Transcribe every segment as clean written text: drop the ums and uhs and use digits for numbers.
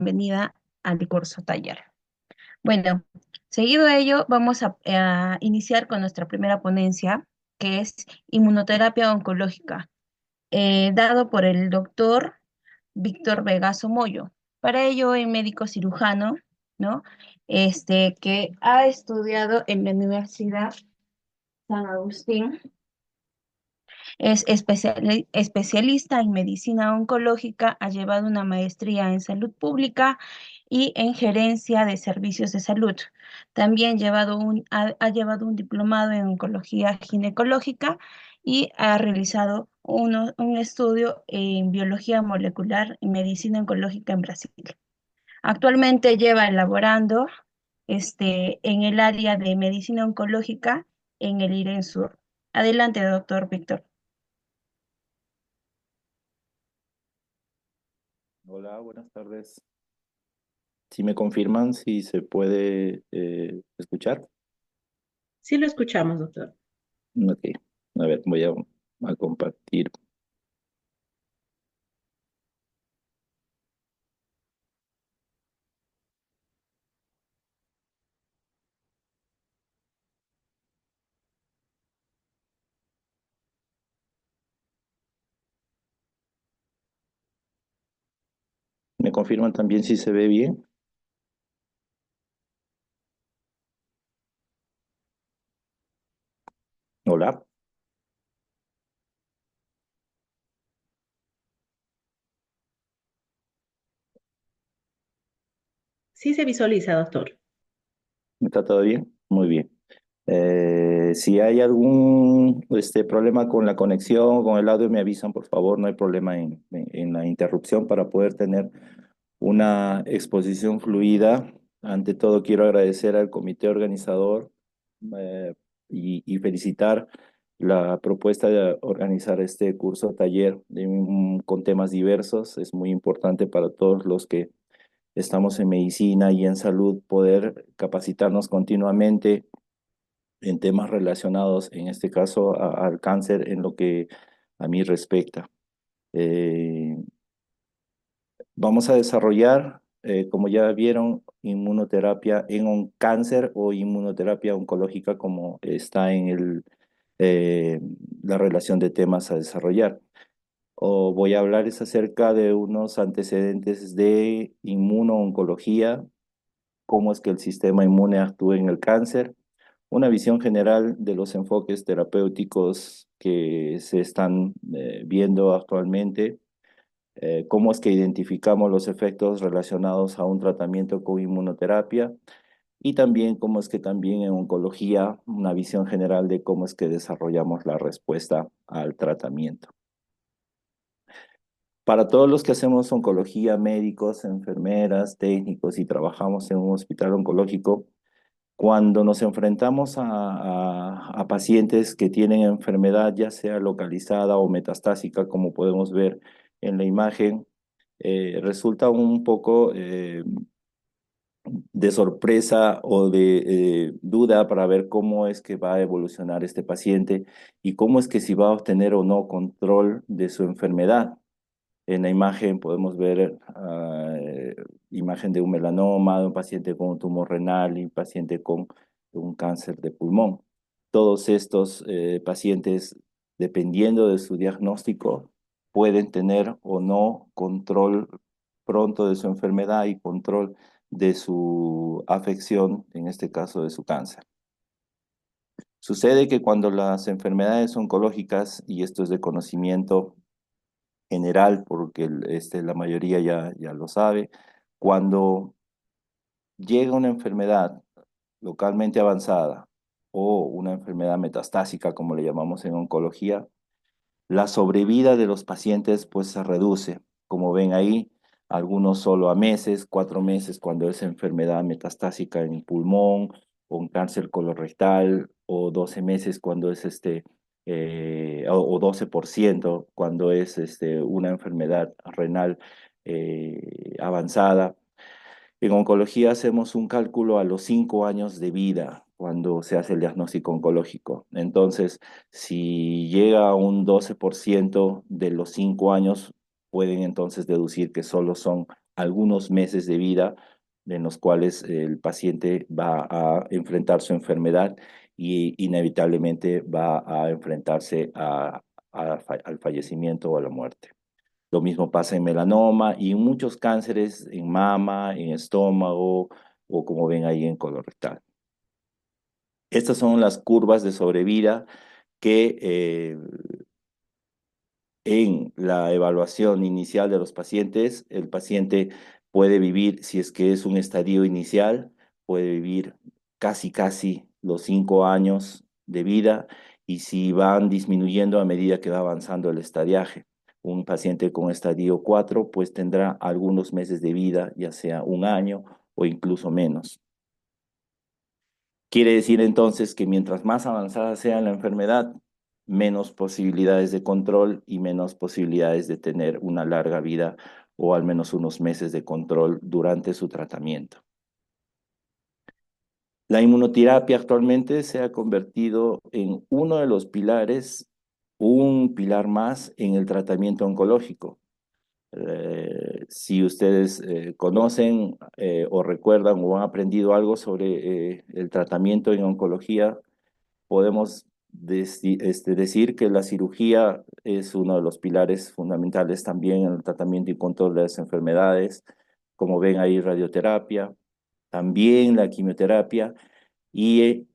bienvenida al curso taller. Bueno, seguido a ello, vamos a iniciar con nuestra primera ponencia, que es inmunoterapia oncológica, dado por el doctor Víctor Vegaso Moyo. Para ello, es médico cirujano, ¿no? Que ha estudiado en la Universidad San Agustín. Es especialista en medicina oncológica, ha llevado una maestría en salud pública y en gerencia de servicios de salud. También ha llevado un diplomado en oncología ginecológica y ha realizado un estudio en biología molecular y medicina oncológica en Brasil. Actualmente lleva elaborando en el área de medicina oncológica en el IREN Sur. Adelante, doctor Víctor. Hola, buenas tardes. Si me confirman si se puede escuchar. Sí lo escuchamos, doctor. Ok, a ver, voy a compartir. ¿Me confirman también si se ve bien? Hola. Sí se visualiza, doctor. ¿Está todo bien? Muy bien. Si hay algún problema con la conexión, con el audio, me avisan, por favor. No hay problema en la interrupción para poder tener una exposición fluida. Ante todo, quiero agradecer al comité organizador eh, y felicitar la propuesta de organizar este curso taller con temas diversos. Es muy importante para todos los que estamos en medicina y en salud poder capacitarnos continuamente en temas relacionados, en este caso, al cáncer en lo que a mí respecta. Eh, Vamos a desarrollar, como ya vieron, inmunoterapia en un cáncer o inmunoterapia oncológica, como está en eh, la relación de temas a desarrollar. O voy a hablarles acerca de unos antecedentes de inmunooncología, cómo es que el sistema inmune actúa en el cáncer, una visión general de los enfoques terapéuticos que se están viendo actualmente, cómo es que identificamos los efectos relacionados a un tratamiento con inmunoterapia y también cómo es que también en oncología, una visión general de cómo es que desarrollamos la respuesta al tratamiento. Para todos los que hacemos oncología, médicos, enfermeras, técnicos y trabajamos en un hospital oncológico, cuando nos enfrentamos a pacientes que tienen enfermedad, ya sea localizada o metastásica, como podemos ver en la imagen, resulta un poco de sorpresa o de duda para ver cómo es que va a evolucionar este paciente y cómo es que si va a obtener o no control de su enfermedad. En la imagen podemos ver imagen de un melanoma, de un paciente con un tumor renal y un paciente con un cáncer de pulmón. Todos estos pacientes, dependiendo de su diagnóstico, pueden tener o no control pronto de su enfermedad y control de su afección, en este caso de su cáncer. Sucede que cuando las enfermedades oncológicas, y esto es de conocimiento general, porque la mayoría ya lo sabe, cuando llega una enfermedad localmente avanzada o una enfermedad metastásica, como le llamamos en oncología, la sobrevida de los pacientes pues se reduce. Como ven ahí, algunos solo a meses, 4 meses cuando es enfermedad metastásica en pulmón o un cáncer colorectal, o 12 meses cuando es o 12% cuando es una enfermedad renal avanzada. En oncología hacemos un cálculo a los 5 años de vida cuando se hace el diagnóstico oncológico. Entonces, si llega a un 12% de los 5 años, pueden entonces deducir que solo son algunos meses de vida en los cuales el paciente va a enfrentar su enfermedad y inevitablemente va a enfrentarse al fallecimiento o a la muerte. Lo mismo pasa en melanoma y en muchos cánceres en mama, en estómago o como ven ahí en colorectal. Estas son las curvas de sobrevida que en la evaluación inicial de los pacientes, el paciente puede vivir, si es que es un estadio inicial, puede vivir casi los 5 años de vida, y si van disminuyendo a medida que va avanzando el estadiaje. Un paciente con estadio 4 pues tendrá algunos meses de vida, ya sea 1 año o incluso menos. Quiere decir entonces que mientras más avanzada sea la enfermedad, menos posibilidades de control y menos posibilidades de tener una larga vida o al menos unos meses de control durante su tratamiento. La inmunoterapia actualmente se ha convertido en uno de los pilares, un pilar más en el tratamiento oncológico. Si ustedes conocen o recuerdan o han aprendido algo sobre el tratamiento en oncología, podemos decir que la cirugía es uno de los pilares fundamentales también en el tratamiento y control de las enfermedades. Como ven ahí, radioterapia, también la quimioterapia, y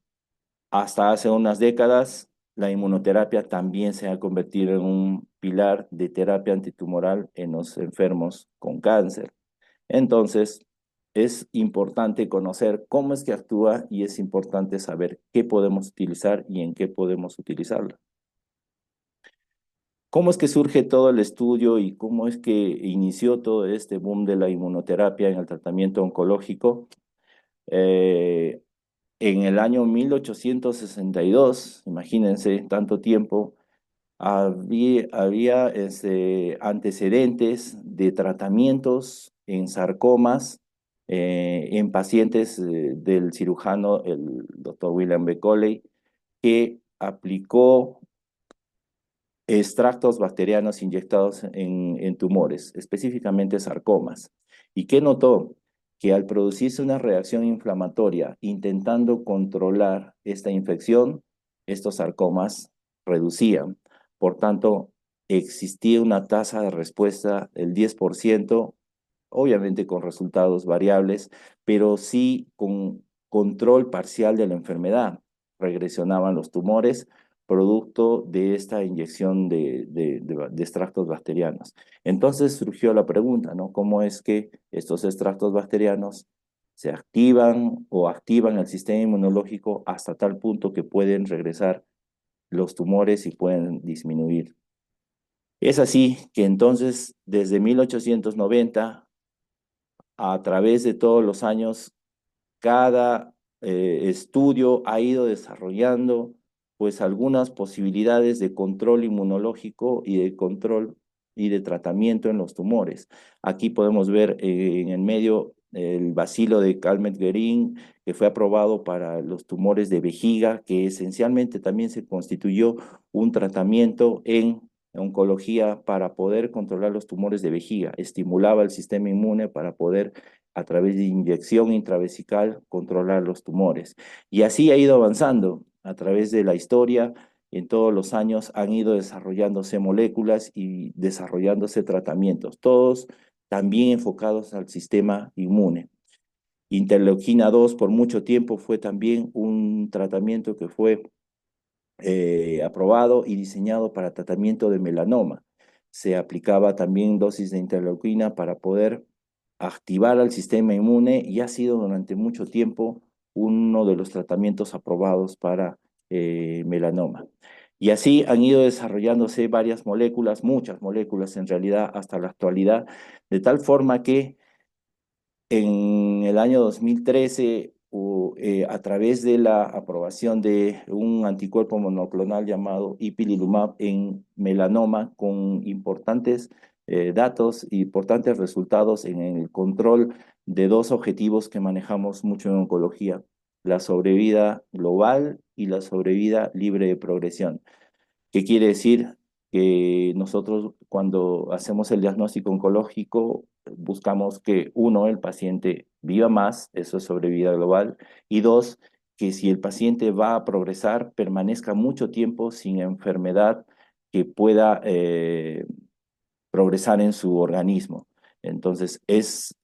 hasta hace unas décadas la inmunoterapia también se ha convertido en un pilar de terapia antitumoral en los enfermos con cáncer. Entonces, es importante conocer cómo es que actúa y es importante saber qué podemos utilizar y en qué podemos utilizarlo. ¿Cómo es que surge todo el estudio y cómo es que inició todo este boom de la inmunoterapia en el tratamiento oncológico? Eh, en el año 1862, imagínense tanto tiempo, había antecedentes de tratamientos en sarcomas en pacientes del cirujano, el doctor William B. Coley, que aplicó extractos bacterianos inyectados en tumores, específicamente sarcomas. ¿Y qué notó? Que al producirse una reacción inflamatoria intentando controlar esta infección, estos sarcomas reducían. Por tanto, existía una tasa de respuesta del 10%, obviamente con resultados variables, pero sí con control parcial de la enfermedad. Regresionaban los tumores producto de esta inyección de extractos bacterianos. Entonces surgió la pregunta, ¿no? ¿Cómo es que estos extractos bacterianos se activan o activan el sistema inmunológico hasta tal punto que pueden regresar los tumores y pueden disminuir? Es así que entonces, desde 1890, a través de todos los años, cada estudio ha ido desarrollando pues algunas posibilidades de control inmunológico y de control y de tratamiento en los tumores. Aquí podemos ver en el medio el bacilo de Calmette-Guerin, que fue aprobado para los tumores de vejiga, que esencialmente también se constituyó un tratamiento en oncología para poder controlar los tumores de vejiga. Estimulaba el sistema inmune para poder, a través de inyección intravesical, controlar los tumores. Y así ha ido avanzando a través de la historia. En todos los años han ido desarrollándose moléculas y desarrollándose tratamientos, todos también enfocados al sistema inmune. Interleuquina 2 por mucho tiempo fue también un tratamiento que fue aprobado y diseñado para tratamiento de melanoma. Se aplicaba también dosis de interleuquina para poder activar al sistema inmune y ha sido durante mucho tiempo uno de los tratamientos aprobados para melanoma. Y así han ido desarrollándose varias moléculas, muchas moléculas en realidad hasta la actualidad, de tal forma que en el año 2013, a través de la aprobación de un anticuerpo monoclonal llamado ipilimumab en melanoma, con importantes datos y importantes resultados en el control de dos objetivos que manejamos mucho en oncología: la sobrevida global y la sobrevida libre de progresión. ¿Qué quiere decir? Que nosotros, cuando hacemos el diagnóstico oncológico, buscamos que, uno, el paciente viva más, eso es sobrevida global, y dos, que si el paciente va a progresar, permanezca mucho tiempo sin enfermedad que pueda progresar en su organismo. Entonces, es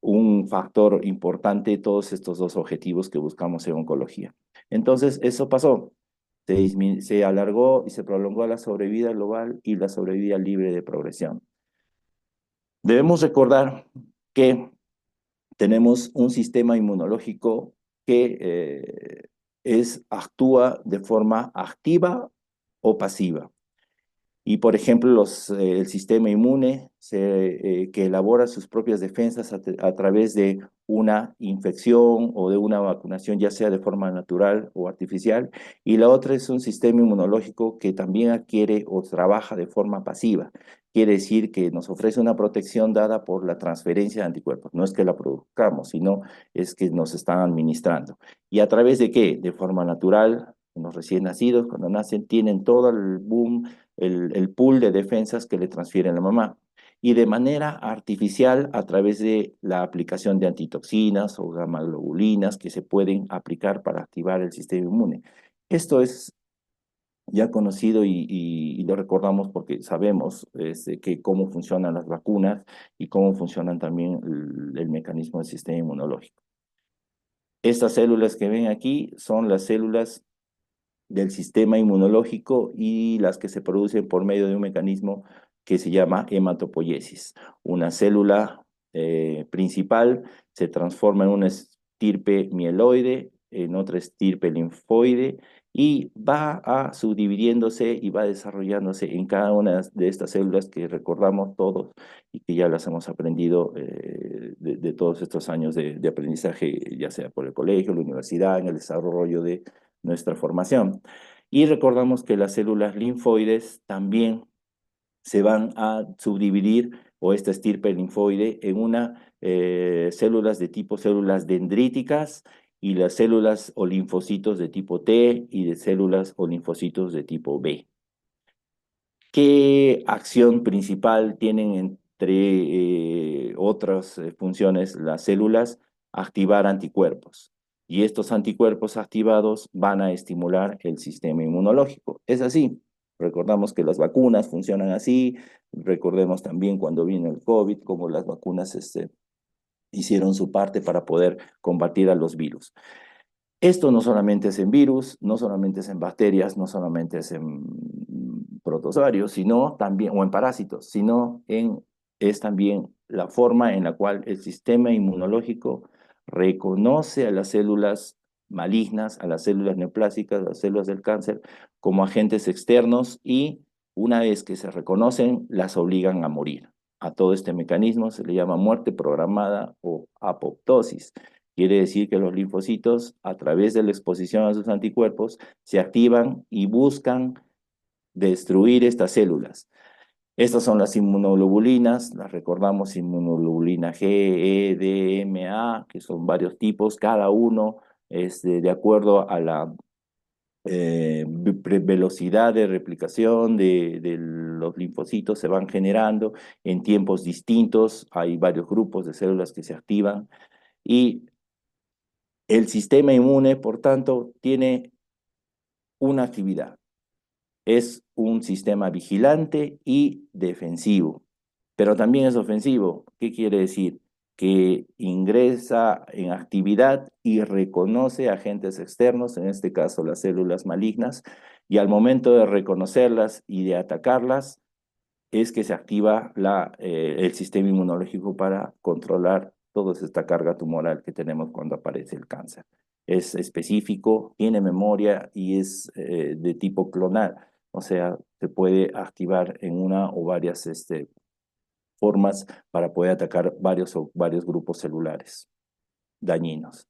un factor importante todos estos dos objetivos que buscamos en oncología. Entonces, eso pasó. Se alargó y se prolongó la sobrevida global y la sobrevida libre de progresión. Debemos recordar que tenemos un sistema inmunológico que actúa de forma activa o pasiva. Y, por ejemplo, el sistema inmune que elabora sus propias defensas a través de una infección o de una vacunación, ya sea de forma natural o artificial. Y la otra es un sistema inmunológico que también adquiere o trabaja de forma pasiva. Quiere decir que nos ofrece una protección dada por la transferencia de anticuerpos. No es que la produzcamos, sino es que nos están administrando. ¿Y a través de qué? De forma natural. Los recién nacidos, cuando nacen, tienen todo el boom, el pool de defensas que le transfieren la mamá. Y de manera artificial, a través de la aplicación de antitoxinas o gamma-globulinas que se pueden aplicar para activar el sistema inmune. Esto es ya conocido y lo recordamos porque sabemos que cómo funcionan las vacunas y cómo funcionan también el mecanismo del sistema inmunológico. Estas células que ven aquí son las células del sistema inmunológico y las que se producen por medio de un mecanismo que se llama hematopoiesis. Una célula principal se transforma en una estirpe mieloide, en otra estirpe linfoide, y va a subdividiéndose y va desarrollándose en cada una de estas células que recordamos todos y que ya las hemos aprendido de todos estos años de aprendizaje, ya sea por el colegio, la universidad, en el desarrollo de nuestra formación. Y recordamos que las células linfoides también se van a subdividir, o esta estirpe linfoide, en células de tipo células dendríticas y las células o linfocitos de tipo T y de células o linfocitos de tipo B. ¿Qué acción principal tienen entre otras funciones las células? Activar anticuerpos. Y estos anticuerpos activados van a estimular el sistema inmunológico. Es así. Recordamos que las vacunas funcionan así. Recordemos también cuando vino el COVID, cómo las vacunas hicieron su parte para poder combatir a los virus. Esto no solamente es en virus, no solamente es en bacterias, no solamente es en protozoarios, sino también, o en parásitos, sino es también la forma en la cual el sistema inmunológico reconoce a las células malignas, a las células neoplásicas, a las células del cáncer, como agentes externos y una vez que se reconocen, las obligan a morir. A todo este mecanismo se le llama muerte programada o apoptosis. Quiere decir que los linfocitos, a través de la exposición a sus anticuerpos, se activan y buscan destruir estas células. Estas son las inmunoglobulinas, las recordamos, inmunoglobulina G, E, D, M, A, que son varios tipos, cada uno de acuerdo a la velocidad de replicación de los linfocitos se van generando en tiempos distintos. Hay varios grupos de células que se activan y el sistema inmune, por tanto, tiene una actividad. Es un sistema vigilante y defensivo, pero también es ofensivo. ¿Qué quiere decir? Que ingresa en actividad y reconoce agentes externos, en este caso las células malignas, y al momento de reconocerlas y de atacarlas, es que se activa el sistema inmunológico para controlar toda esta carga tumoral que tenemos cuando aparece el cáncer. Es específico, tiene memoria y es de tipo clonal, o sea, se puede activar en una o varias formas para poder atacar varios grupos celulares dañinos.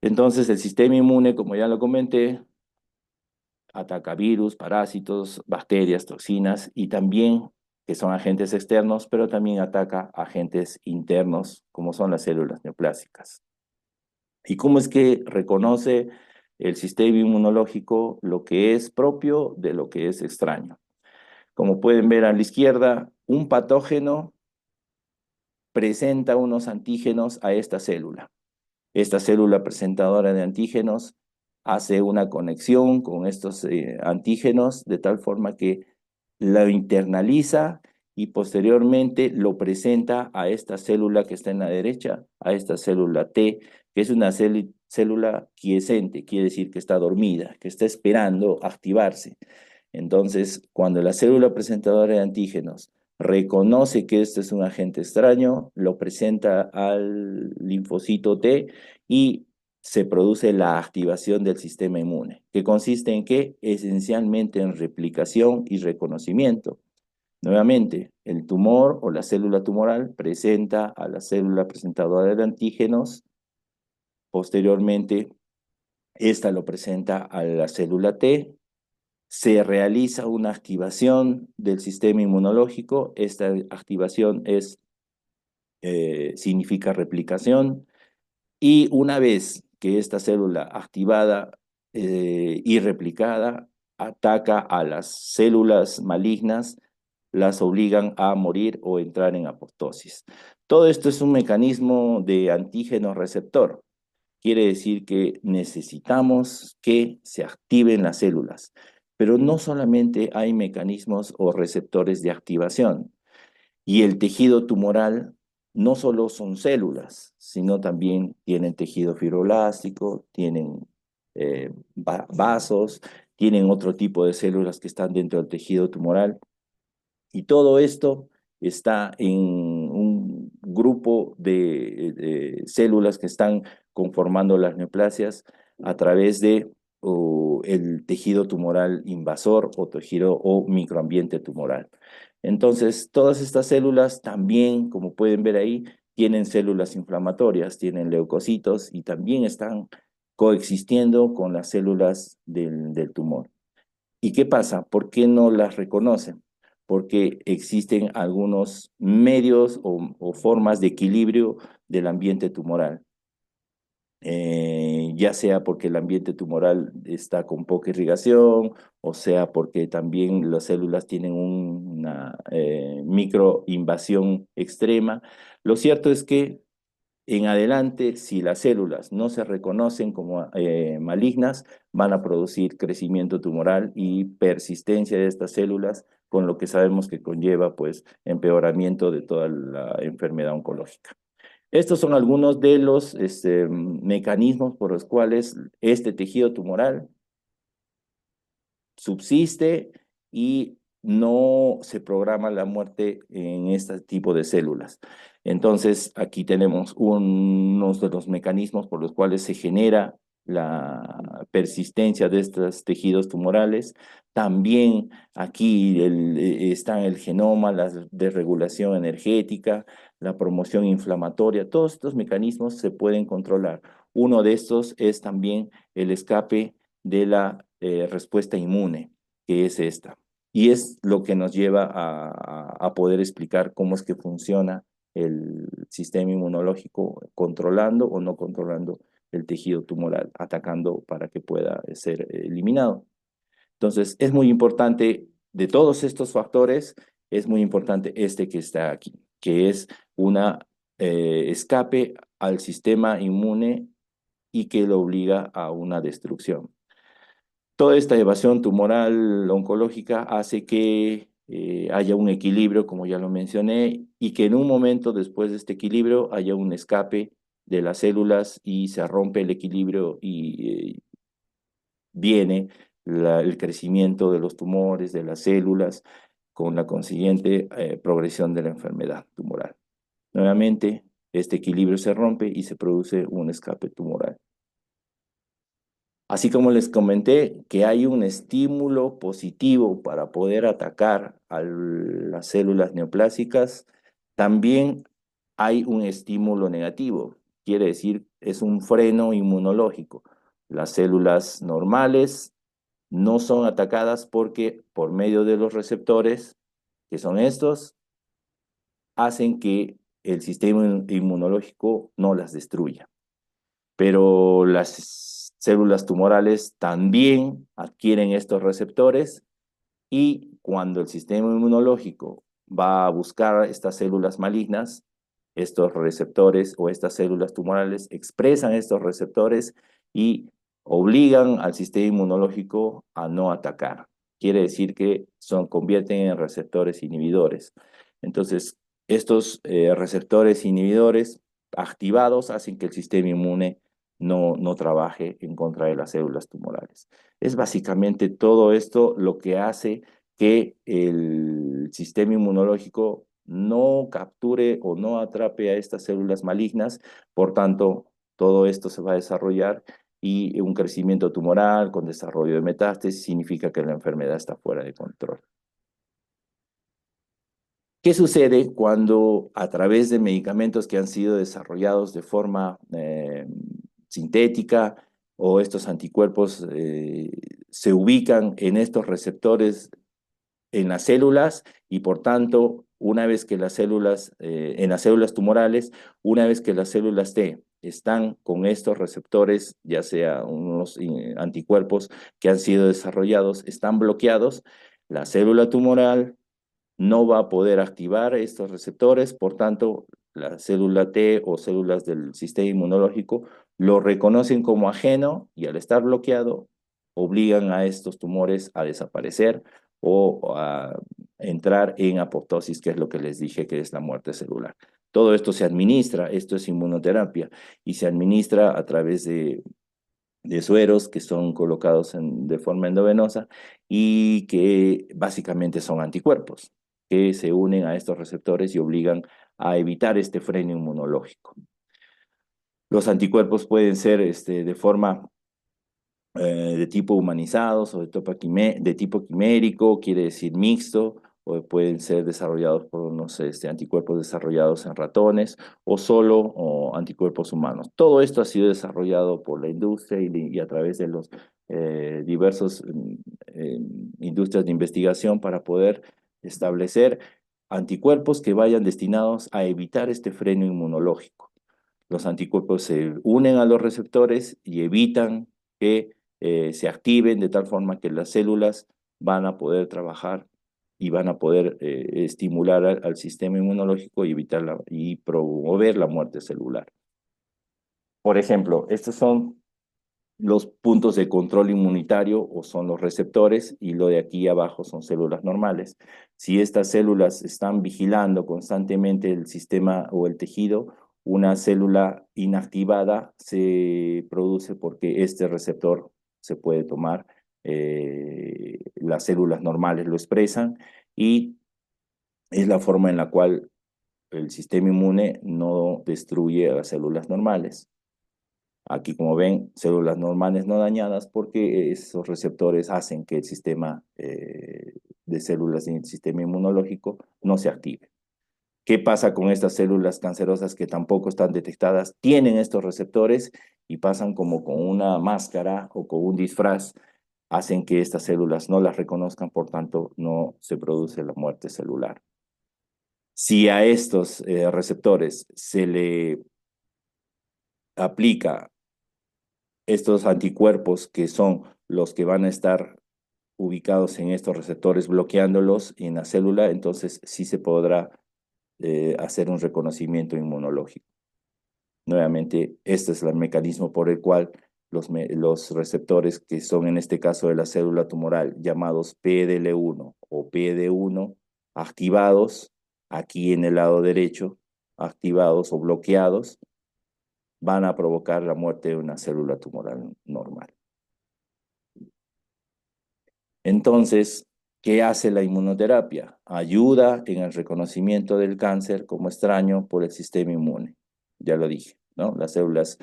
Entonces, el sistema inmune, como ya lo comenté, ataca virus, parásitos, bacterias, toxinas y también que son agentes externos, pero también ataca agentes internos, como son las células neoplásicas. ¿Y cómo es que reconoce el sistema inmunológico lo que es propio de lo que es extraño? Como pueden ver a la izquierda, un patógeno presenta unos antígenos a esta célula. Esta célula presentadora de antígenos hace una conexión con estos antígenos de tal forma que lo internaliza y posteriormente lo presenta a esta célula que está en la derecha, a esta célula T, que es una célula quiescente, quiere decir que está dormida, que está esperando activarse. Entonces, cuando la célula presentadora de antígenos reconoce que este es un agente extraño, lo presenta al linfocito T y se produce la activación del sistema inmune, que consiste en qué? Esencialmente en replicación y reconocimiento. Nuevamente, el tumor o la célula tumoral presenta a la célula presentadora de antígenos, posteriormente esta lo presenta a la célula T, se realiza una activación del sistema inmunológico, esta activación significa replicación, y una vez que esta célula activada y replicada ataca a las células malignas, las obligan a morir o entrar en apoptosis. Todo esto es un mecanismo de antígeno receptor. Quiere decir que necesitamos que se activen las células, pero no solamente hay mecanismos o receptores de activación. Y el tejido tumoral no solo son células, sino también tienen tejido fibroblástico, tienen vasos, tienen otro tipo de células que están dentro del tejido tumoral. Y todo esto está en un grupo de células que están conformando las neoplasias a través de el tejido tumoral invasor o tejido o microambiente tumoral. Entonces, todas estas células también, como pueden ver ahí, tienen células inflamatorias, tienen leucocitos y también están coexistiendo con las células del tumor. ¿Y qué pasa? ¿Por qué no las reconocen? Porque existen algunos medios o formas de equilibrio del ambiente tumoral. Ya sea porque el ambiente tumoral está con poca irrigación, o sea porque también las células tienen una microinvasión extrema. Lo cierto es que en adelante, si las células no se reconocen como malignas, van a producir crecimiento tumoral y persistencia de estas células, con lo que sabemos que conlleva pues empeoramiento de toda la enfermedad oncológica. Estos son algunos de los mecanismos por los cuales este tejido tumoral subsiste y no se programa la muerte en este tipo de células. Entonces, aquí tenemos unos de los mecanismos por los cuales se genera la persistencia de estos tejidos tumorales. También aquí están el genoma, la desregulación energética, la promoción inflamatoria. Todos estos mecanismos se pueden controlar. Uno de estos es también el escape de la respuesta inmune, que es esta. Y es lo que nos lleva a poder explicar cómo es que funciona el sistema inmunológico controlando o no controlando el tejido tumoral, atacando para que pueda ser eliminado. Entonces, es muy importante, de todos estos factores, es muy importante este que está aquí, que es una escape al sistema inmune y que lo obliga a una destrucción. Toda esta evasión tumoral oncológica hace que haya un equilibrio, como ya lo mencioné, y que en un momento después de este equilibrio haya un escape de las células y se rompe el equilibrio y viene el crecimiento de los tumores, de las células, con la consiguiente progresión de la enfermedad tumoral. Nuevamente, este equilibrio se rompe y se produce un escape tumoral. Así como les comenté que hay un estímulo positivo para poder atacar a las células neoplásicas, también hay un estímulo negativo. Quiere decir, es un freno inmunológico. Las células normales no son atacadas porque por medio de los receptores, que son estos, hacen que el sistema inmunológico no las destruya. Pero las células tumorales también adquieren estos receptores y cuando el sistema inmunológico va a buscar estas células malignas, estos receptores o estas células tumorales expresan estos receptores y obligan al sistema inmunológico a no atacar. Quiere decir que convierten en receptores inhibidores. Entonces, estos receptores inhibidores activados hacen que el sistema inmune no trabaje en contra de las células tumorales. Es básicamente todo esto lo que hace que el sistema inmunológico no capture o no atrape a estas células malignas, por tanto, todo esto se va a desarrollar y un crecimiento tumoral con desarrollo de metástasis significa que la enfermedad está fuera de control. ¿Qué sucede cuando a través de medicamentos que han sido desarrollados de forma sintética o estos anticuerpos se ubican en estos receptores en las células y por tanto, una vez que las células, en las células tumorales, una vez que las células T están con estos receptores, ya sea unos anticuerpos que han sido desarrollados, están bloqueados, la célula tumoral no va a poder activar estos receptores, por tanto, la célula T o células del sistema inmunológico lo reconocen como ajeno y al estar bloqueado, obligan a estos tumores a desaparecer o a entrar en apoptosis, que es lo que les dije que es la muerte celular. Todo esto se administra, esto es inmunoterapia, y se administra a través de sueros que son colocados de forma endovenosa y que básicamente son anticuerpos que se unen a estos receptores y obligan a evitar este freno inmunológico. Los anticuerpos pueden ser de forma de tipo humanizados o de tipo quimérico, quiere decir mixto, o pueden ser desarrollados por unos anticuerpos desarrollados en ratones o solo o anticuerpos humanos. Todo esto ha sido desarrollado por la industria y a través de los diversos industrias de investigación para poder establecer anticuerpos que vayan destinados a evitar este freno inmunológico. Los anticuerpos se unen a los receptores y evitan que se activen de tal forma que las células van a poder trabajar y van a poder estimular al sistema inmunológico y y promover la muerte celular. Por ejemplo, estos son los puntos de control inmunitario o son los receptores y lo de aquí abajo son células normales. Si estas células están vigilando constantemente el sistema o el tejido, una célula inactivada se produce porque este receptor se puede tomar, las células normales lo expresan y es la forma en la cual el sistema inmune no destruye a las células normales. Aquí, como ven, células normales no dañadas porque esos receptores hacen que el sistema de células en el sistema inmunológico no se active. ¿Qué pasa con estas células cancerosas que tampoco están detectadas? Tienen estos receptores y pasan como con una máscara o con un disfraz, hacen que estas células no las reconozcan, por tanto, no se produce la muerte celular. Si a estos receptores se le aplica estos anticuerpos que son los que van a estar ubicados en estos receptores bloqueándolos en la célula, entonces sí se podrá hacer un reconocimiento inmunológico. Nuevamente, este es el mecanismo por el cual los receptores que son en este caso de la célula tumoral llamados PDL1 o PD1 activados, aquí en el lado derecho, activados o bloqueados, van a provocar la muerte de una célula tumoral normal. Entonces, ¿qué hace la inmunoterapia? Ayuda en el reconocimiento del cáncer como extraño por el sistema inmune. Ya lo dije, ¿no? Las células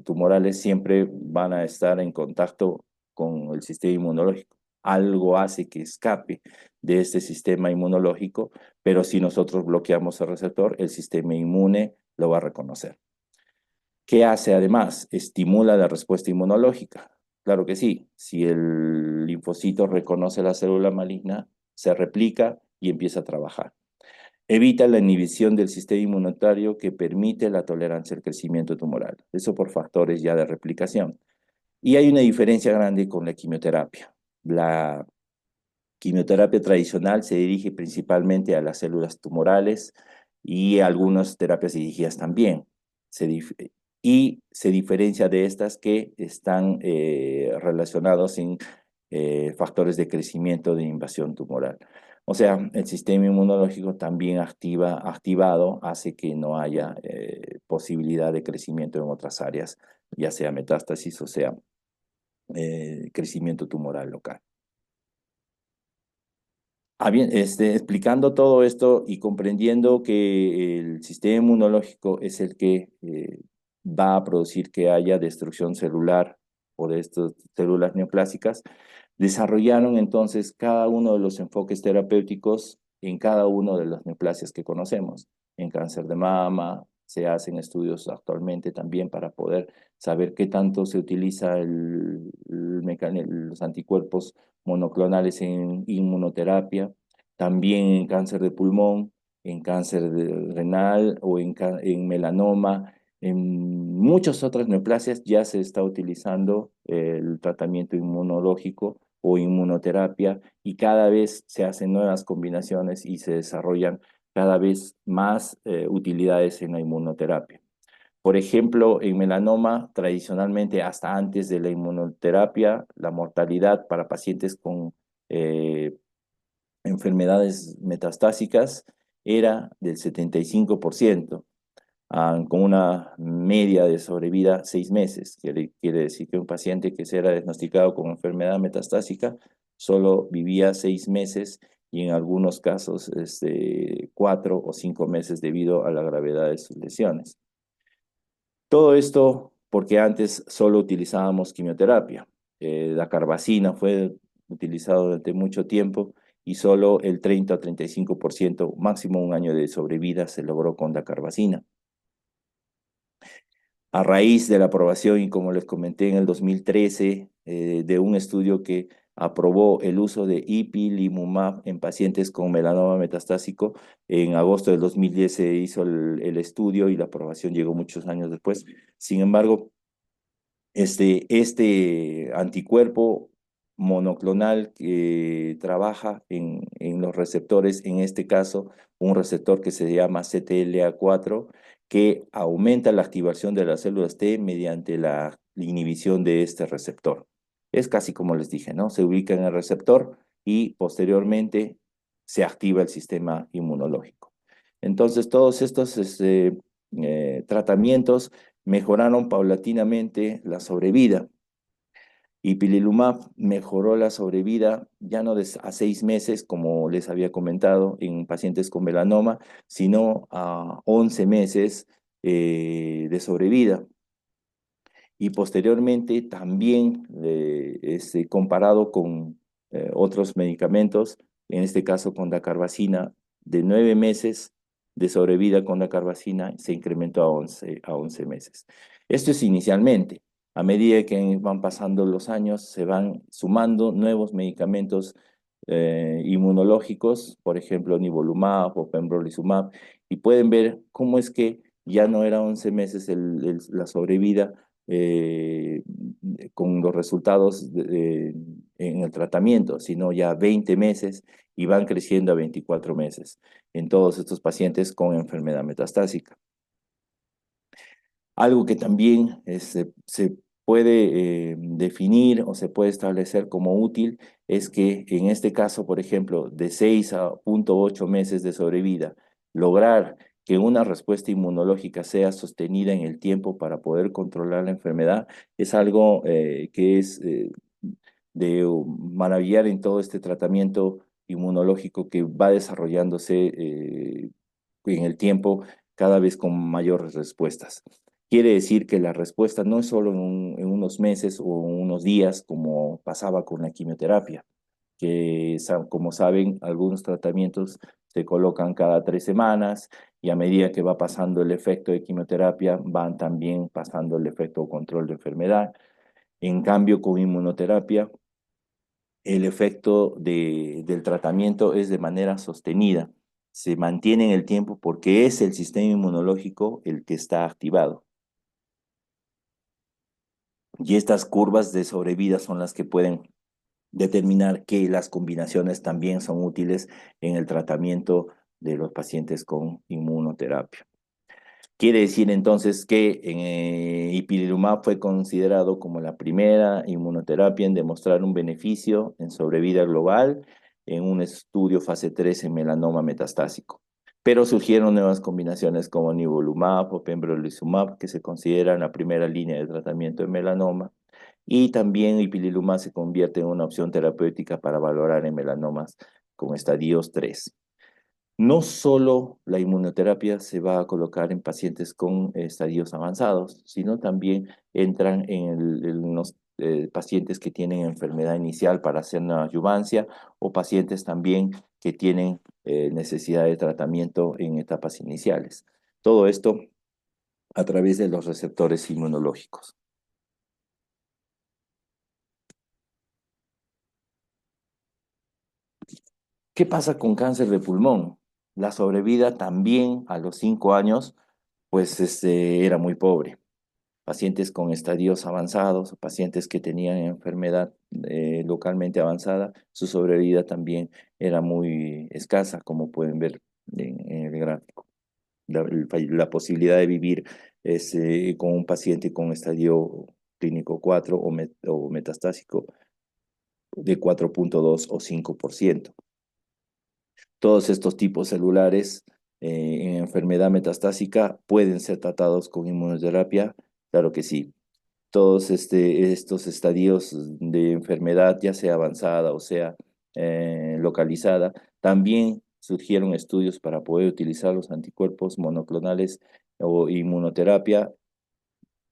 tumorales siempre van a estar en contacto con el sistema inmunológico. Algo hace que escape de este sistema inmunológico, pero si nosotros bloqueamos el receptor, el sistema inmune lo va a reconocer. ¿Qué hace además? Estimula la respuesta inmunológica. Claro que sí, si el linfocito reconoce la célula maligna, se replica y empieza a trabajar. Evita la inhibición del sistema inmunitario que permite la tolerancia al crecimiento tumoral. Eso por factores ya de replicación. Y hay una diferencia grande con la quimioterapia. La quimioterapia tradicional se dirige principalmente a las células tumorales y algunas terapias dirigidas también. Y se diferencia de estas que están relacionados en factores de crecimiento de invasión tumoral. O sea, el sistema inmunológico también activado hace que no haya posibilidad de crecimiento en otras áreas, ya sea metástasis o sea crecimiento tumoral local. Explicando todo esto y comprendiendo que el sistema inmunológico es el que va a producir que haya destrucción celular o de estas células neoplásicas, desarrollaron entonces cada uno de los enfoques terapéuticos en cada uno de las neoplasias que conocemos. En cáncer de mama se hacen estudios actualmente también para poder saber qué tanto se utiliza los anticuerpos monoclonales en inmunoterapia, también en cáncer de pulmón, en cáncer renal o en melanoma. En muchas otras neoplasias ya se está utilizando el tratamiento inmunológico o inmunoterapia y cada vez se hacen nuevas combinaciones y se desarrollan cada vez más utilidades en la inmunoterapia. Por ejemplo, en melanoma, tradicionalmente hasta antes de la inmunoterapia, la mortalidad para pacientes con enfermedades metastásicas era del 75%, con una media de sobrevida 6 meses. Quiere decir que un paciente que se era diagnosticado con enfermedad metastásica solo vivía 6 meses y en algunos casos 4 o 5 meses debido a la gravedad de sus lesiones. Todo esto porque antes solo utilizábamos quimioterapia. La carbazina fue utilizado durante mucho tiempo y solo el 30 o 35%, máximo un año de sobrevida, se logró con la carbazina. A raíz de la aprobación, y como les comenté en el 2013, de un estudio que aprobó el uso de ipilimumab en pacientes con melanoma metastásico, en agosto del 2010 se hizo el estudio y la aprobación llegó muchos años después. Sin embargo, este anticuerpo monoclonal que trabaja en los receptores, en este caso, un receptor que se llama CTLA4, que aumenta la activación de las células T mediante la inhibición de este receptor. Es casi como les dije, ¿no? Se ubica en el receptor y posteriormente se activa el sistema inmunológico. Entonces, todos estos tratamientos mejoraron paulatinamente la sobrevida. Ipilimumab mejoró la sobrevida ya no a 6 meses, como les había comentado, en pacientes con melanoma, sino a 11 meses de sobrevida. Y posteriormente también comparado con otros medicamentos, en este caso con dacarbazina, de 9 meses de sobrevida con dacarbazina se incrementó a 11 meses. Esto es inicialmente. A medida que van pasando los años, se van sumando nuevos medicamentos inmunológicos, por ejemplo, nivolumab o pembrolizumab, y pueden ver cómo es que ya no era 11 meses la sobrevida, eh, con los resultados en el tratamiento, sino ya 20 meses y van creciendo a 24 meses en todos estos pacientes con enfermedad metastásica. Algo que también se puede definir o se puede establecer como útil es que en este caso, por ejemplo, de 6 a 0.8 meses de sobrevida, lograr que una respuesta inmunológica sea sostenida en el tiempo para poder controlar la enfermedad es algo que es de maravillar en todo este tratamiento inmunológico que va desarrollándose en el tiempo cada vez con mayores respuestas. Quiere decir que la respuesta no es solo en unos meses o unos días como pasaba con la quimioterapia, que como saben, algunos tratamientos se colocan cada 3 semanas y a medida que va pasando el efecto de quimioterapia, van también pasando el efecto o control de enfermedad. En cambio, con inmunoterapia, el efecto del tratamiento es de manera sostenida, se mantiene en el tiempo porque es el sistema inmunológico el que está activado. Y estas curvas de sobrevida son las que pueden determinar que las combinaciones también son útiles en el tratamiento de los pacientes con inmunoterapia. Quiere decir entonces que ipilimumab fue considerado como la primera inmunoterapia en demostrar un beneficio en sobrevida global en un estudio fase 3 en melanoma metastásico. Pero surgieron nuevas combinaciones como nivolumab o pembrolizumab, que se consideran la primera línea de tratamiento en melanoma, y también ipilimumab se convierte en una opción terapéutica para valorar en melanomas con estadios 3. No solo la inmunoterapia se va a colocar en pacientes con estadios avanzados, sino también entran en los pacientes que tienen enfermedad inicial para hacer una adyuvancia o pacientes también que tienen necesidad de tratamiento en etapas iniciales. Todo esto a través de los receptores inmunológicos. ¿Qué pasa con cáncer de pulmón? La sobrevida también a los 5 años, pues era muy pobre. Pacientes con estadios avanzados, pacientes que tenían enfermedad localmente avanzada, su sobrevida también era muy escasa, como pueden ver en el gráfico. La posibilidad de vivir con un paciente con estadio clínico 4 o metastásico de 4,2 o 5%. Todos estos tipos celulares en enfermedad metastásica pueden ser tratados con inmunoterapia, claro que sí. Todos estos estadios de enfermedad, ya sea avanzada o sea localizada, también surgieron estudios para poder utilizar los anticuerpos monoclonales o inmunoterapia.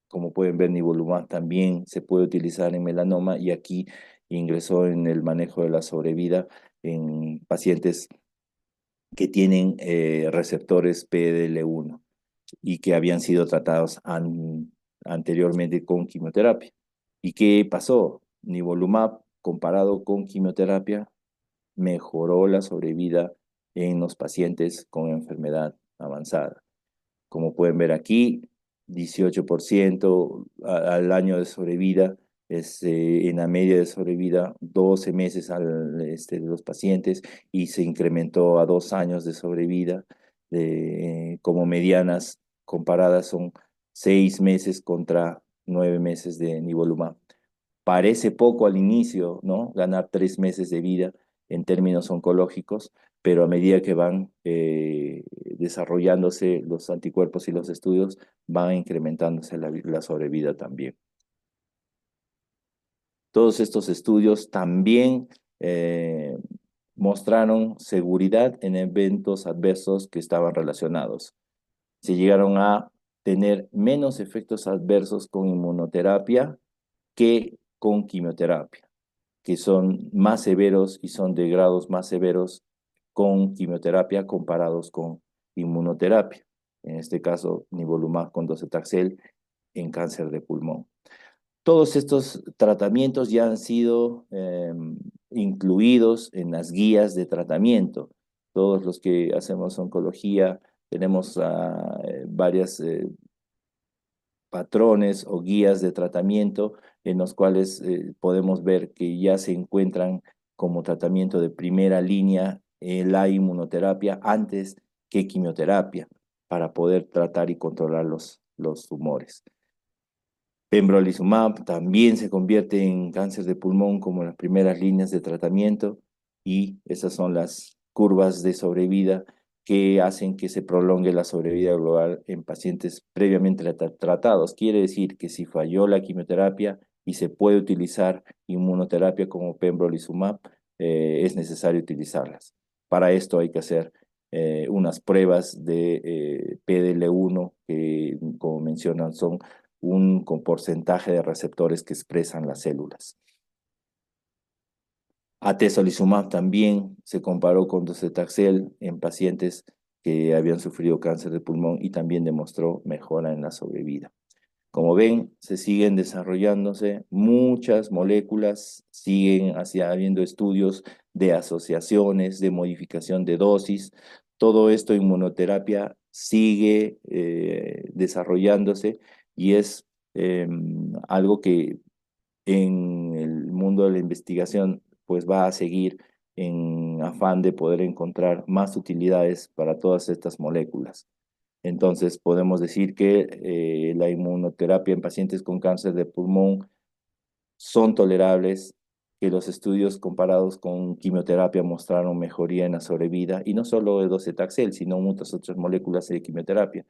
Como pueden ver, nivolumab también se puede utilizar en melanoma y aquí ingresó en el manejo de la sobrevida en pacientes que tienen receptores PDL1 y que habían sido tratados anteriormente con quimioterapia. ¿Y qué pasó? Nivolumab, comparado con quimioterapia, mejoró la sobrevida en los pacientes con enfermedad avanzada. Como pueden ver aquí, 18% al año de sobrevida, en la media de sobrevida 12 meses de los pacientes y se incrementó a 2 años de sobrevida. Como medianas comparadas son 6 meses contra 9 meses de nivolumab. Parece poco al inicio, ¿no? Ganar 3 meses de vida en términos oncológicos, pero a medida que van desarrollándose los anticuerpos y los estudios, van incrementándose la sobrevida también. Todos estos estudios también mostraron seguridad en eventos adversos que estaban relacionados. Se llegaron a tener menos efectos adversos con inmunoterapia que con quimioterapia, que son más severos y son de grados más severos con quimioterapia comparados con inmunoterapia. En este caso, nivolumab con docetaxel en cáncer de pulmón. Todos estos tratamientos ya han sido incluidos en las guías de tratamiento. Todos los que hacemos oncología tenemos varias patrones o guías de tratamiento en los cuales podemos ver que ya se encuentran como tratamiento de primera línea la inmunoterapia antes que quimioterapia para poder tratar y controlar los tumores. Pembrolizumab también se convierte en cáncer de pulmón como las primeras líneas de tratamiento y esas son las curvas de sobrevida que hacen que se prolongue la sobrevida global en pacientes previamente tratados. Quiere decir que si falló la quimioterapia y se puede utilizar inmunoterapia como pembrolizumab, es necesario utilizarlas. Para esto hay que hacer unas pruebas de PDL1 que, como mencionan, son con porcentaje de receptores que expresan las células. Atezolizumab también se comparó con docetaxel en pacientes que habían sufrido cáncer de pulmón y también demostró mejora en la sobrevida. Como ven, se siguen desarrollándose muchas moléculas, siguen habiendo estudios de asociaciones, de modificación de dosis. Todo esto, inmunoterapia, sigue desarrollándose y es algo que en el mundo de la investigación pues va a seguir en afán de poder encontrar más utilidades para todas estas moléculas. Entonces, podemos decir que la inmunoterapia en pacientes con cáncer de pulmón son tolerables, que los estudios comparados con quimioterapia mostraron mejoría en la sobrevida, y no solo de docetaxel, sino muchas otras moléculas de quimioterapia,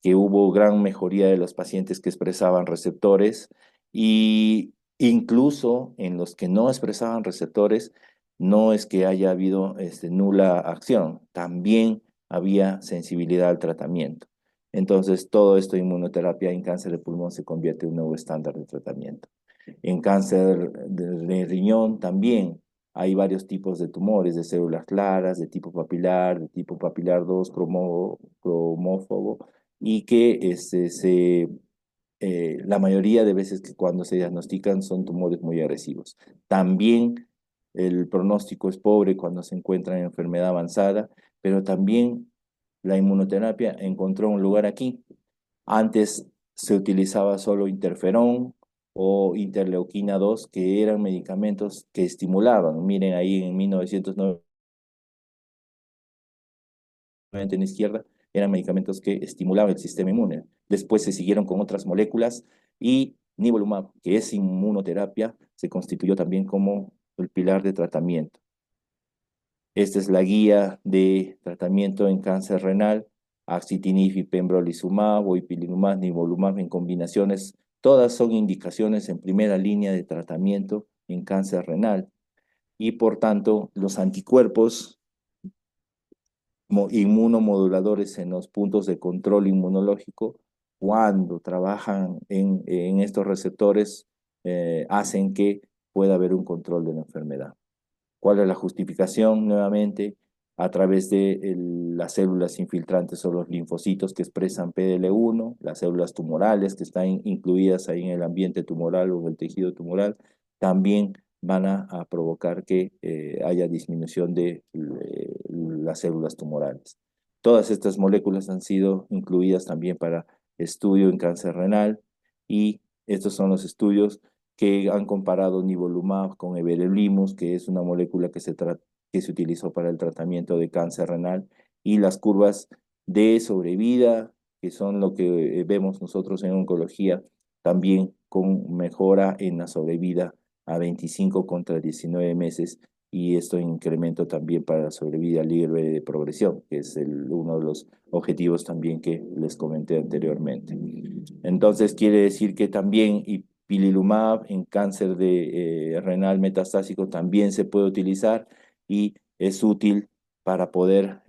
que hubo gran mejoría de los pacientes que expresaban receptores, y incluso en los que no expresaban receptores, no es que haya habido nula acción, también había sensibilidad al tratamiento. Entonces, todo esto de inmunoterapia en cáncer de pulmón se convierte en un nuevo estándar de tratamiento. En cáncer de riñón también hay varios tipos de tumores, de células claras, de tipo papilar 2, cromófobo, y que la mayoría de veces que cuando se diagnostican son tumores muy agresivos. También el pronóstico es pobre cuando se encuentra en enfermedad avanzada, pero también la inmunoterapia encontró un lugar aquí. Antes se utilizaba solo interferón o interleuquina 2, que eran medicamentos que estimulaban. Miren ahí en 1990 en la izquierda, eran medicamentos que estimulaban el sistema inmune. Después se siguieron con otras moléculas y nivolumab, que es inmunoterapia, se constituyó también como el pilar de tratamiento. Esta es la guía de tratamiento en cáncer renal: axitinib, pembrolizumab o ipilimumab, nivolumab en combinaciones. Todas son indicaciones en primera línea de tratamiento en cáncer renal, y por tanto los anticuerpos inmunomoduladores en los puntos de control inmunológico, cuando trabajan en estos receptores, hacen que pueda haber un control de la enfermedad. ¿Cuál es la justificación? Nuevamente, a través de las células infiltrantes o los linfocitos que expresan PDL1, las células tumorales que están incluidas ahí en el ambiente tumoral o en el tejido tumoral, también van a provocar que haya disminución de las células tumorales. Todas estas moléculas han sido incluidas también para estudio en cáncer renal, y estos son los estudios que han comparado nivolumab con everolimus, que es una molécula que se utilizó para el tratamiento de cáncer renal, y las curvas de sobrevida, que son lo que vemos nosotros en oncología, también con mejora en la sobrevida a 25 contra 19 meses, y esto incremento también para la sobrevida libre de progresión, que es uno de los objetivos también que les comenté anteriormente. Entonces quiere decir que también ipilimumab en cáncer de renal metastásico también se puede utilizar, y es útil para poder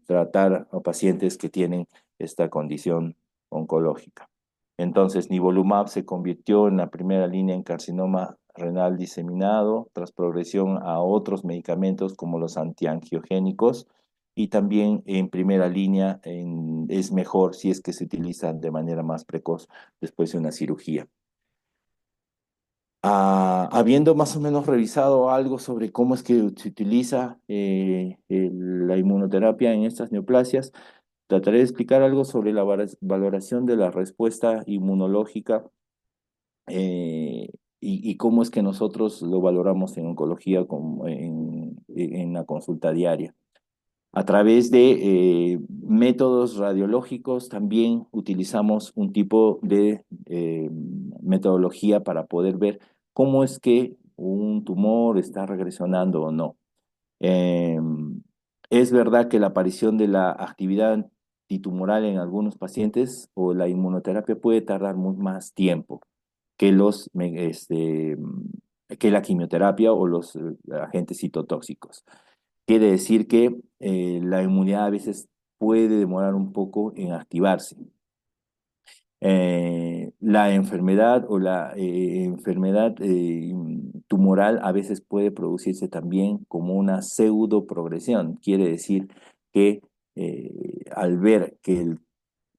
tratar a pacientes que tienen esta condición oncológica. Entonces, nivolumab se convirtió en la primera línea en carcinoma renal diseminado, tras progresión a otros medicamentos como los antiangiogénicos, y también en primera línea es mejor si es que se utilizan de manera más precoz después de una cirugía. Habiendo más o menos revisado algo sobre cómo es que se utiliza la inmunoterapia en estas neoplasias, trataré de explicar algo sobre la valoración de la respuesta inmunológica, y cómo es que nosotros lo valoramos en oncología como en la consulta diaria. A través de métodos radiológicos también utilizamos un tipo de metodología para poder ver cómo es que un tumor está regresionando o no. Eh, es verdad que la aparición de la actividad antitumoral en algunos pacientes o la inmunoterapia puede tardar más tiempo que que la quimioterapia o los agentes citotóxicos. Quiere decir que la inmunidad a veces puede demorar un poco en activarse. La enfermedad o la enfermedad tumoral a veces puede producirse también como una pseudoprogresión. Quiere decir que al ver que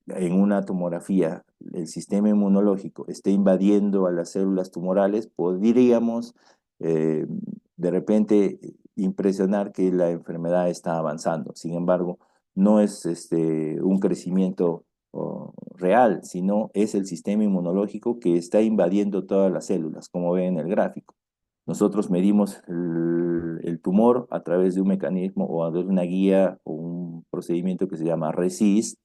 en una tomografía el sistema inmunológico esté invadiendo a las células tumorales, podríamos de repente impresionar que la enfermedad está avanzando. Sin embargo, no es un crecimiento real, sino es el sistema inmunológico que está invadiendo todas las células, como ven en el gráfico. Nosotros medimos el tumor a través de un mecanismo o a través de una guía o un procedimiento que se llama RECIST.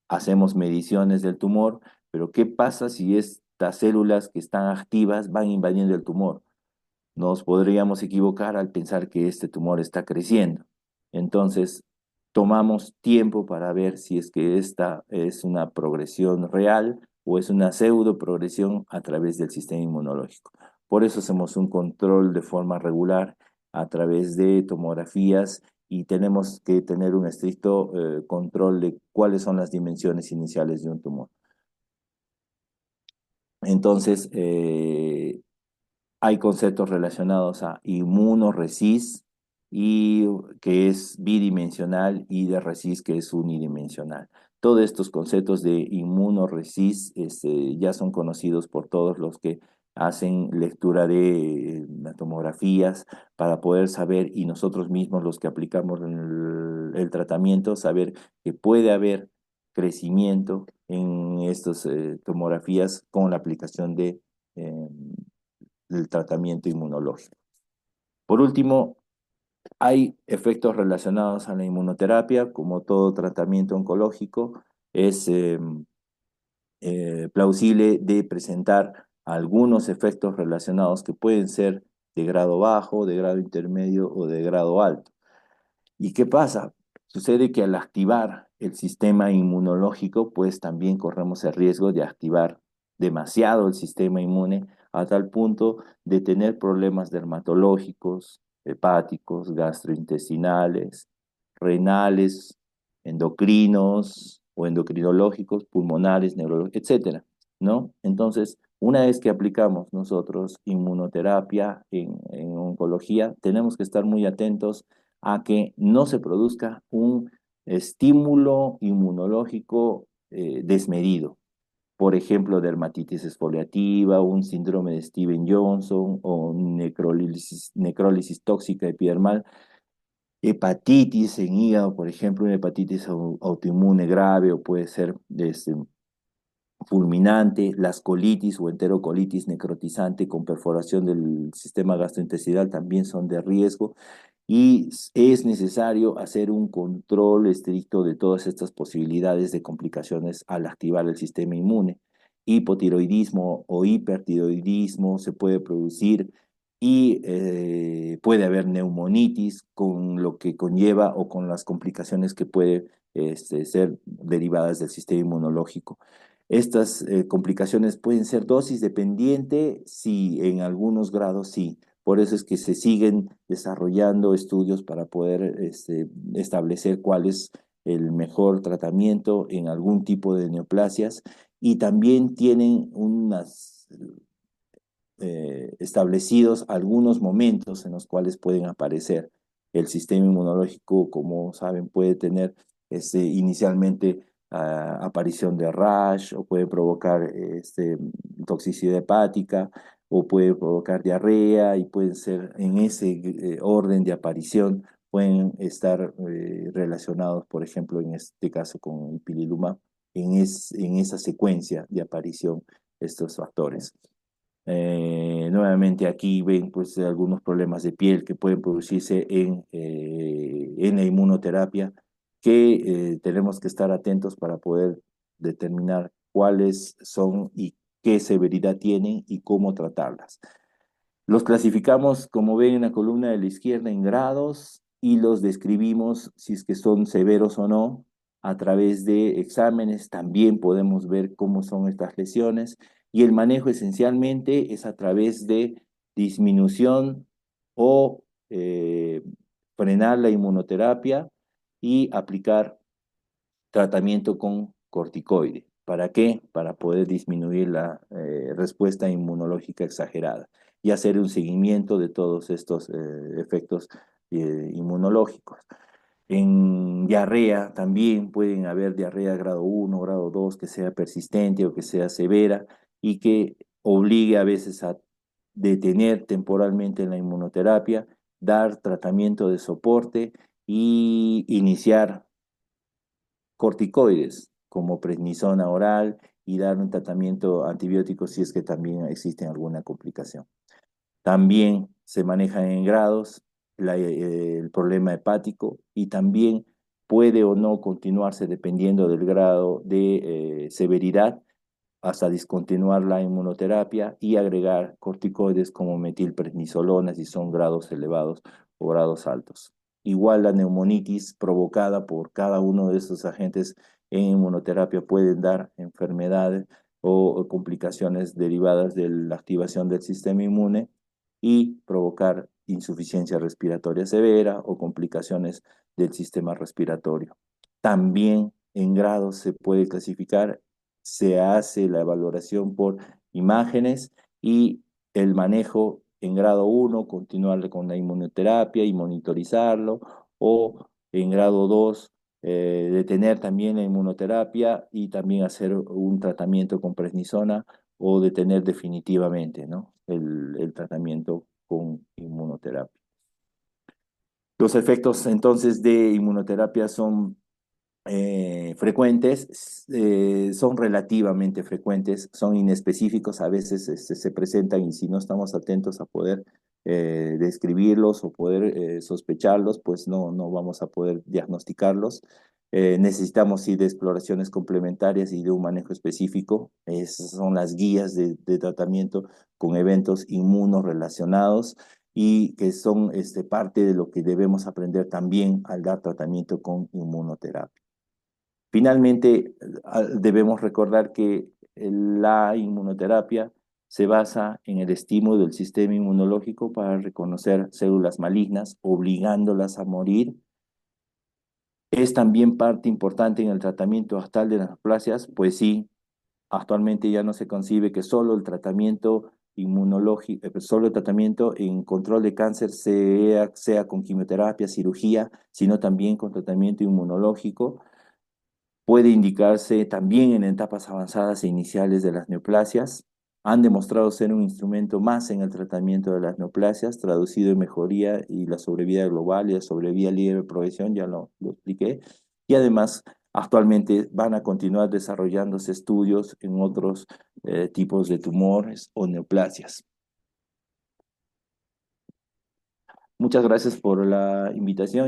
Hacemos mediciones del tumor, pero ¿qué pasa si estas células que están activas van invadiendo el tumor? Nos podríamos equivocar al pensar que este tumor está creciendo. Entonces, tomamos tiempo para ver si es que esta es una progresión real o es una pseudo progresión a través del sistema inmunológico. Por eso hacemos un control de forma regular a través de tomografías y tenemos que tener un estricto control de cuáles son las dimensiones iniciales de un tumor. Entonces, hay conceptos relacionados a inmunoRECIST, y que es bidimensional, y de RECIST, que es unidimensional. Todos estos conceptos de inmunoRECIST ya son conocidos por todos los que hacen lectura de tomografías para poder saber, y nosotros mismos los que aplicamos el tratamiento, saber que puede haber crecimiento en estas tomografías con la aplicación de eh, del tratamiento inmunológico. Por último, hay efectos relacionados a la inmunoterapia, como todo tratamiento oncológico. Es plausible de presentar algunos efectos relacionados que pueden ser de grado bajo, de grado intermedio o de grado alto. ¿Y qué pasa? Sucede que al activar el sistema inmunológico, pues también corremos el riesgo de activar demasiado el sistema inmune a tal punto de tener problemas dermatológicos, hepáticos, gastrointestinales, renales, endocrinos o endocrinológicos, pulmonares, neurológicos, etcétera, ¿no? Entonces, una vez que aplicamos nosotros inmunoterapia en oncología, tenemos que estar muy atentos a que no se produzca un estímulo inmunológico desmedido. Por ejemplo, dermatitis exfoliativa, un síndrome de Steven-Johnson o necrólisis tóxica epidermal, hepatitis en hígado, por ejemplo, una hepatitis autoinmune grave o puede ser fulminante, las colitis o enterocolitis necrotizante con perforación del sistema gastrointestinal también son de riesgo, y es necesario hacer un control estricto de todas estas posibilidades de complicaciones al activar el sistema inmune. Hipotiroidismo o hipertiroidismo se puede producir, y puede haber neumonitis con lo que conlleva o con las complicaciones que puede ser derivadas del sistema inmunológico. Estas complicaciones pueden ser dosis dependiente, sí, en algunos grados sí. Por eso es que se siguen desarrollando estudios para poder establecer cuál es el mejor tratamiento en algún tipo de neoplasias, y también tienen establecidos algunos momentos en los cuales pueden aparecer. El sistema inmunológico, como saben, puede tener inicialmente aparición de rash, o puede provocar toxicidad hepática, o puede provocar diarrea, y pueden ser en ese orden de aparición, pueden estar relacionados, por ejemplo, en este caso con el pililumab, en esa secuencia de aparición estos factores. Nuevamente aquí ven pues algunos problemas de piel que pueden producirse en la inmunoterapia, que tenemos que estar atentos para poder determinar cuáles son y qué severidad tienen y cómo tratarlas. Los clasificamos, como ven en la columna de la izquierda, en grados, y los describimos si es que son severos o no. A través de exámenes también podemos ver cómo son estas lesiones, y el manejo esencialmente es a través de disminución o frenar la inmunoterapia y aplicar tratamiento con corticoide. ¿Para qué? Para poder disminuir la respuesta inmunológica exagerada y hacer un seguimiento de todos estos efectos inmunológicos. En diarrea también pueden haber diarrea grado 1, grado 2, que sea persistente o que sea severa, y que obligue a veces a detener temporalmente la inmunoterapia, dar tratamiento de soporte y iniciar corticoides como prednisona oral, y dar un tratamiento antibiótico si es que también existe alguna complicación. También se maneja en grados el problema hepático y también puede o no continuarse dependiendo del grado de severidad hasta discontinuar la inmunoterapia y agregar corticoides como metilprednisolona si son grados elevados o grados altos. Igual la neumonitis provocada por cada uno de estos agentes en inmunoterapia pueden dar enfermedades o complicaciones derivadas de la activación del sistema inmune y provocar insuficiencia respiratoria severa o complicaciones del sistema respiratorio. También en grados se puede clasificar, se hace la valoración por imágenes y el manejo en grado 1, continuar con la inmunoterapia y monitorizarlo, o en grado 2, detener también la inmunoterapia y también hacer un tratamiento con prednisona o detener definitivamente, ¿no? el tratamiento con inmunoterapia. Los efectos entonces de inmunoterapia son frecuentes, son relativamente frecuentes, son inespecíficos, a veces se presentan y si no estamos atentos a poder describirlos o poder sospecharlos, pues no vamos a poder diagnosticarlos. Necesitamos sí de exploraciones complementarias y de un manejo específico. Esas son las guías de tratamiento con eventos inmunorrelacionados y que son parte de lo que debemos aprender también al dar tratamiento con inmunoterapia. Finalmente, debemos recordar que la inmunoterapia se basa en el estímulo del sistema inmunológico para reconocer células malignas, obligándolas a morir. ¿Es también parte importante en el tratamiento actual de las neoplasias? Pues sí, actualmente ya no se concibe que solo el tratamiento inmunológico, solo el tratamiento en control de cáncer sea con quimioterapia, cirugía, sino también con tratamiento inmunológico. Puede indicarse también en etapas avanzadas e iniciales de las neoplasias. Han demostrado ser un instrumento más en el tratamiento de las neoplasias, traducido en mejoría y la sobrevida global y la sobrevida libre de progresión, ya lo expliqué. Y además, actualmente van a continuar desarrollándose estudios en otros tipos de tumores o neoplasias. Muchas gracias por la invitación.